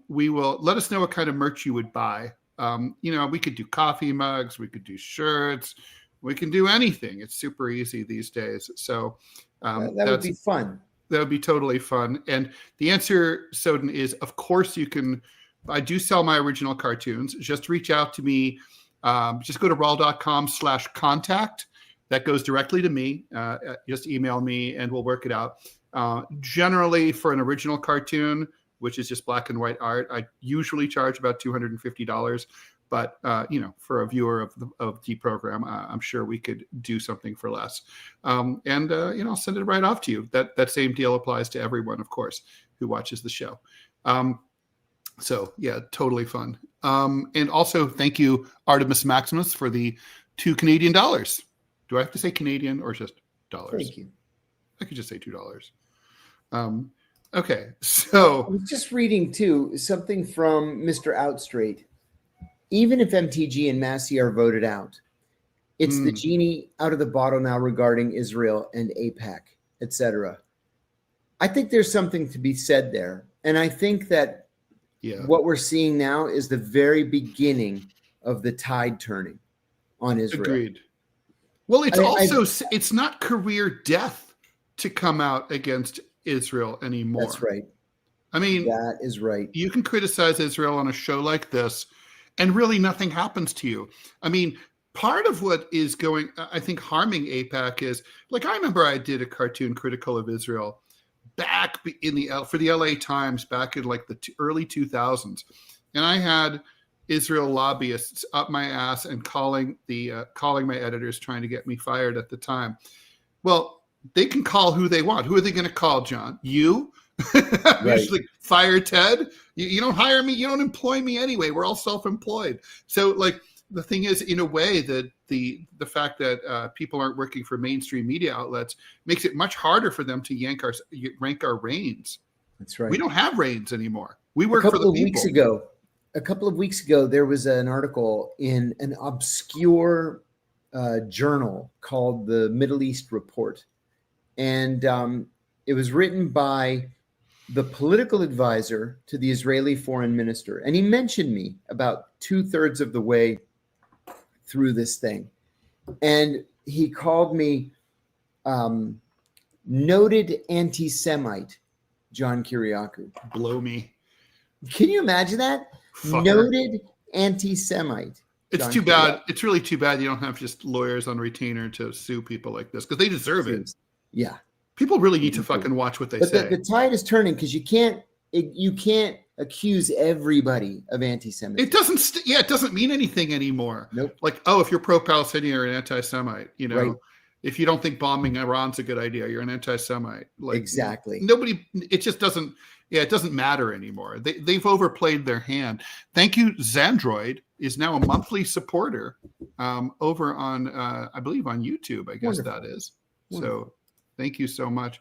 We will let us know what kind of merch you would buy. We could do coffee mugs, we could do shirts, we can do anything. It's super easy these days. So that would be fun. That would be totally fun. And the answer, Soden, is of course you can. I do sell my original cartoons. Just reach out to me. Just go to rawl.com/contact. That goes directly to me. Just email me and we'll work it out. Generally, for an original cartoon, which is just black and white art, I usually charge about $250. But for a viewer of DeProgram, I'm sure we could do something for less. I'll send it right off to you. That same deal applies to everyone, of course, who watches the show. So yeah, totally fun. And also, thank you, Artemis Maximus, for the $2 Canadian. Do I have to say Canadian or just dollars? Thank you. I could just say $2. Okay, so I was just reading too something from Mr. Outstraight. Even if MTG and Massey are voted out, it's the genie out of the bottle now regarding Israel and AIPAC, etc. I think there's something to be said there. And I think that what we're seeing now is the very beginning of the tide turning on Israel. Agreed. Well, it's it's not career death to come out against Israel anymore. That's right. I mean, that is right. You can criticize Israel on a show like this, and really nothing happens to you. I mean, part of what is I think, harming AIPAC is, like, I remember I did a cartoon critical of Israel back for the LA Times back in like the early 2000s. And I had Israel lobbyists up my ass and calling my editors, trying to get me fired at the time. Well, they can call who they want. Who are they going to call, John? You? Right. Like, fire Ted? You don't hire me. You don't employ me anyway. We're all self-employed. So, like, the thing is, in a way, that the fact that people aren't working for mainstream media outlets makes it much harder for them to rank our reins. That's right. We don't have reins anymore. We work for the people. A couple of weeks ago, there was an article in an obscure journal called the Middle East Report. And it was written by the political advisor to the Israeli foreign minister. And he mentioned me about 2/3 of the way through this thing. And he called me noted anti-Semite John Kiriakou. Blow me. Can you imagine that? Fucker. Noted anti-Semite. It's too bad. It's really too bad you don't have just lawyers on retainer to sue people like this, because they deserve it. Yeah. People really need to fucking watch what they say. The tide is turning, because you can't accuse everybody of anti-Semitism. It doesn't. It doesn't mean anything anymore. Nope. Like, oh, if you're pro-Palestinian, you're an anti-Semite. Right. If you don't think bombing Iran's a good idea, you're an anti-Semite. Like, Exactly. Nobody. It just doesn't. Yeah, it doesn't matter anymore. They've overplayed their hand. Thank you. Xandroid is now a monthly supporter over on, I believe, on YouTube. I guess Wonderful. that is. Wonderful. So, thank you so much.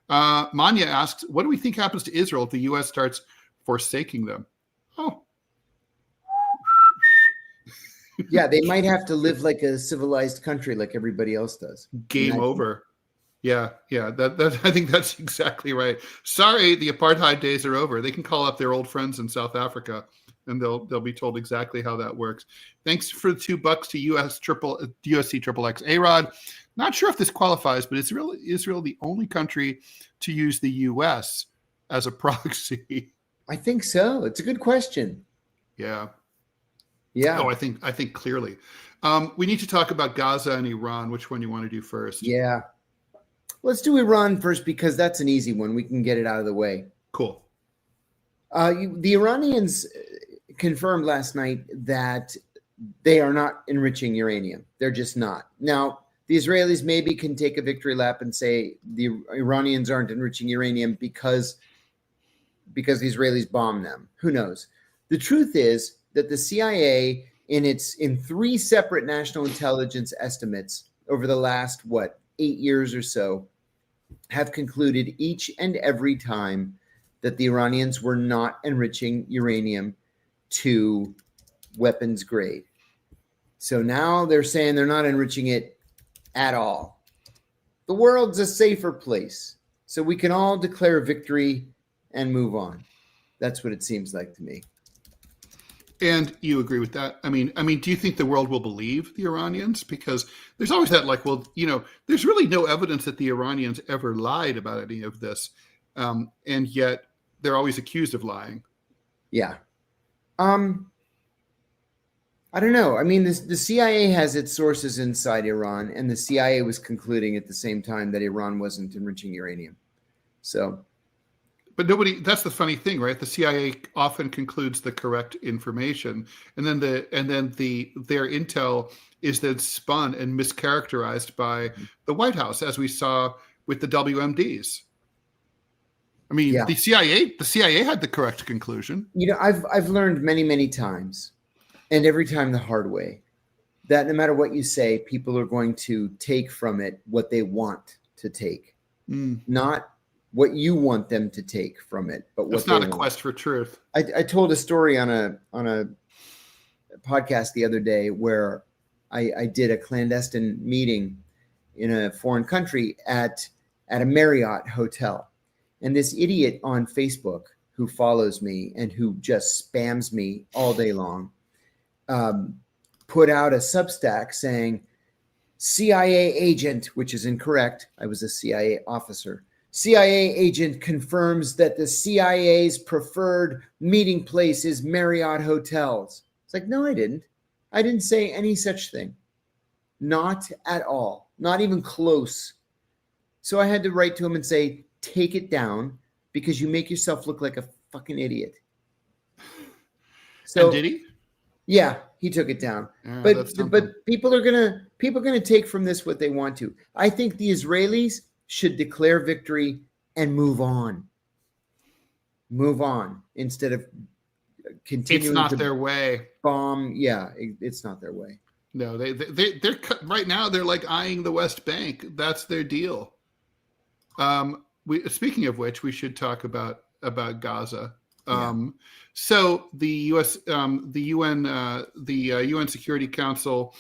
Manya asks, "What do we think happens to Israel if the U.S. starts forsaking them?" Oh. Yeah, they might have to live like a civilized country like everybody else does. Game over. Yeah. That I think that's exactly right. Sorry, the apartheid days are over. They can call up their old friends in South Africa, and they'll be told exactly how that works. Thanks for the $2 to USC XXX A-Rod. Not sure if this qualifies, but is Israel the only country to use the U.S. as a proxy? I think so. It's a good question. Yeah. Yeah. Oh, I think clearly. We need to talk about Gaza and Iran. Which one you want to do first? Yeah. Let's do Iran first because that's an easy one. We can get it out of the way. Cool. The Iranians confirmed last night that they are not enriching uranium. They're just not. Now, the Israelis maybe can take a victory lap and say the Iranians aren't enriching uranium because the Israelis bombed them. Who knows? The truth is that the CIA, in 3 separate national intelligence estimates over the last 8 years or so, have concluded each and every time that the Iranians were not enriching uranium to weapons grade. So now they're saying they're not enriching it at all. The world's a safer place, so we can all declare victory and move on. That's what it seems like to me. And you agree with that? I mean, do you think the world will believe the Iranians? Because there's always that, there's really no evidence that the Iranians ever lied about any of this, and yet they're always accused of lying. Yeah. I don't know. I mean, the CIA has its sources inside Iran, and the CIA was concluding at the same time that Iran wasn't enriching uranium. So. But that's the funny thing, right? The CIA often concludes the correct information, and then their intel is then spun and mischaracterized by the White House, as we saw with the WMDs. I mean, yeah. The CIA had the correct conclusion. I've learned many, many times, and every time the hard way, that no matter what you say, people are going to take from it what they want to take, not what you want them to take from it, but what it's not a quest for truth. I told a story on a podcast the other day where I did a clandestine meeting in a foreign country at a Marriott hotel, and this idiot on Facebook who follows me and who just spams me all day long put out a Substack saying CIA agent, which is incorrect. I was a CIA officer. CIA agent confirms that the CIA's preferred meeting place is Marriott hotels. It's like, no, I didn't. I didn't say any such thing. Not at all. Not even close. So I had to write to him and say, take it down because you make yourself look like a fucking idiot. So and did he? Yeah, he took it down. Yeah, but people are gonna take from this what they want to. I think the Israelis should declare victory and move on. Move on instead of continuing. It's not their way. Bomb. Yeah, it's not their way. No, they're right now. They're like eyeing the West Bank. That's their deal. Speaking of which, we should talk about Gaza. So the UN Security Council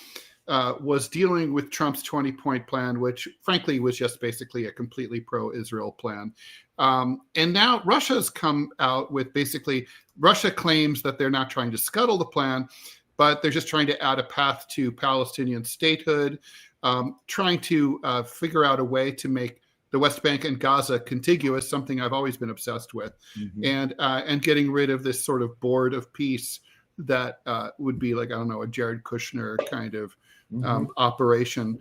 was dealing with Trump's 20-point plan, which frankly was just basically a completely pro-Israel plan. And now Russia's come out with Russia claims that they're not trying to scuttle the plan, but they're just trying to add a path to Palestinian statehood, trying to figure out a way to make the West Bank and Gaza contiguous, something I've always been obsessed with, and getting rid of this sort of board of peace that would be like, I don't know, a Jared Kushner kind of operation.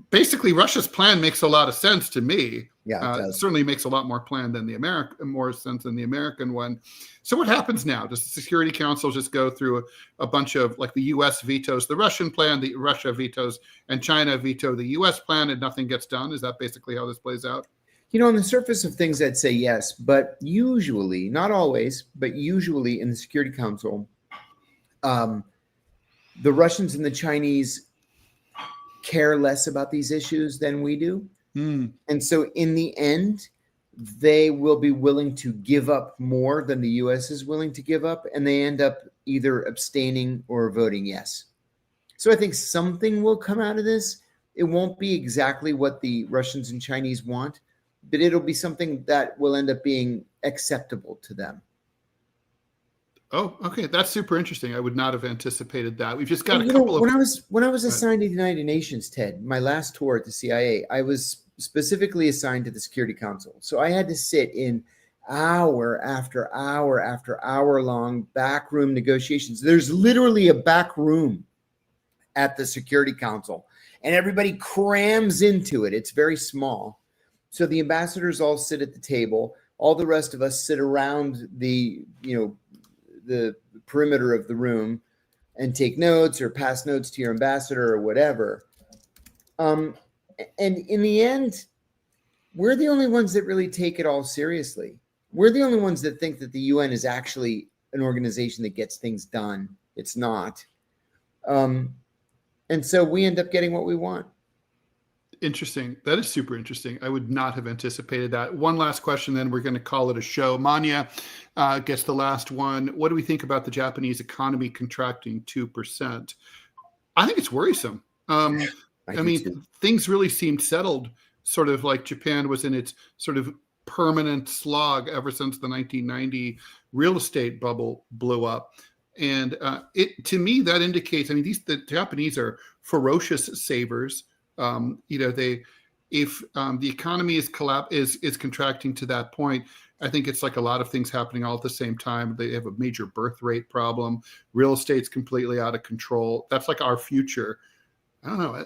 Basically, Russia's plan makes a lot of sense to me. Yeah, it It does. certainly makes a lot more more sense than the American one. So what happens now? Does the Security Council just go through a bunch of, like, the U.S. vetoes the Russian plan, the Russia vetoes, and China veto the U.S. plan, and nothing gets done? Is that basically how this plays out? On the surface of things, I'd say yes, but usually, not always, but usually in the Security Council, the Russians and the Chinese care less about these issues than we do. And so in the end, they will be willing to give up more than the U.S. is willing to give up, and they end up either abstaining or voting yes. So I think something will come out of this. It won't be exactly what the Russians and Chinese want, but it'll be something that will end up being acceptable to them. Oh, okay. That's super interesting. I would not have anticipated that. We've just got a You couple know, of. when I was assigned to the United Nations, Ted, my last tour at the CIA, I was specifically assigned to the Security Council. So I had to sit in hour after hour after hour long backroom negotiations. There's literally a back room at the Security Council, and everybody crams into it. It's very small. So the ambassadors all sit at the table. All the rest of us sit around the perimeter of the room and take notes or pass notes to your ambassador or whatever. And in the end, we're the only ones that really take it all seriously. We're the only ones that think that the UN is actually an organization that gets things done. It's not. And so we end up getting what we want. Interesting. That is super interesting. I would not have anticipated that. One last question, then we're going to call it a show. Manya gets the last one. What do we think about the Japanese economy contracting 2%? I think it's worrisome. I mean, things really seemed settled, sort of like Japan was in its sort of permanent slog ever since the 1990 real estate bubble blew up. And to me, that indicates, I mean, the Japanese are ferocious savers. If the economy is contracting to that point, I think it's like a lot of things happening all at the same time. They have a major birth rate problem. Real estate's completely out of control. That's like our future. I don't know.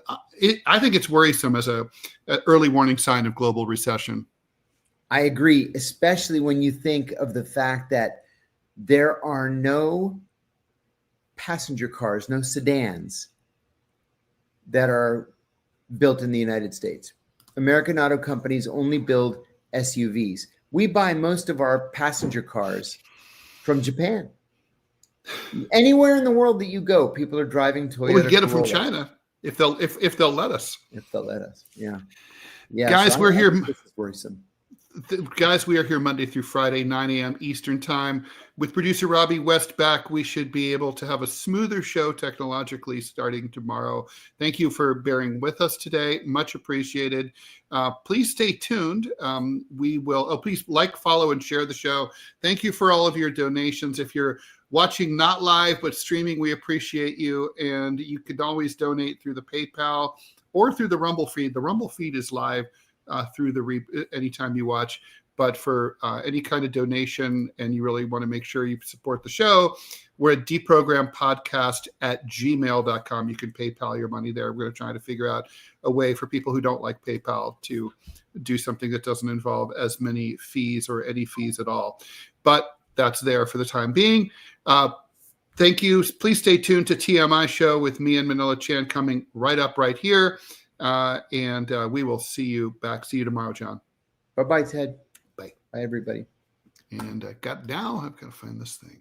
I think it's worrisome as an early warning sign of global recession. I agree, especially when you think of the fact that there are no passenger cars, no sedans that are built in the United States. American auto companies only build SUVs. We buy most of our passenger cars from Japan. Anywhere in the world that you go, people are driving Toyota. Or we get them from China if they'll let us. If they'll let us, yeah. Guys, we're here. This is worrisome. Guys, we are here Monday through Friday, 9 a.m. Eastern time. With producer Robbie West back, we should be able to have a smoother show technologically starting tomorrow. Thank you for bearing with us today. Much appreciated. Please stay tuned. Please like, follow, and share the show. Thank you for all of your donations. If you're watching not live but streaming, we appreciate you. And you can always donate through the PayPal or through the Rumble feed. The Rumble feed is live through anytime you watch. But for any kind of donation, and you really want to make sure you support the show, we're at DeProgrampPodcast@gmail.com. You can PayPal your money there. We're going to try to figure out a way for people who don't like PayPal to do something that doesn't involve as many fees or any fees at all. But that's there for the time being. Thank you. Please stay tuned to TMI Show with me and Manila Chan coming right up right here. And we will see you back. See you tomorrow, John. Bye-bye, Ted. Bye. Bye, everybody. And now I've got to find this thing.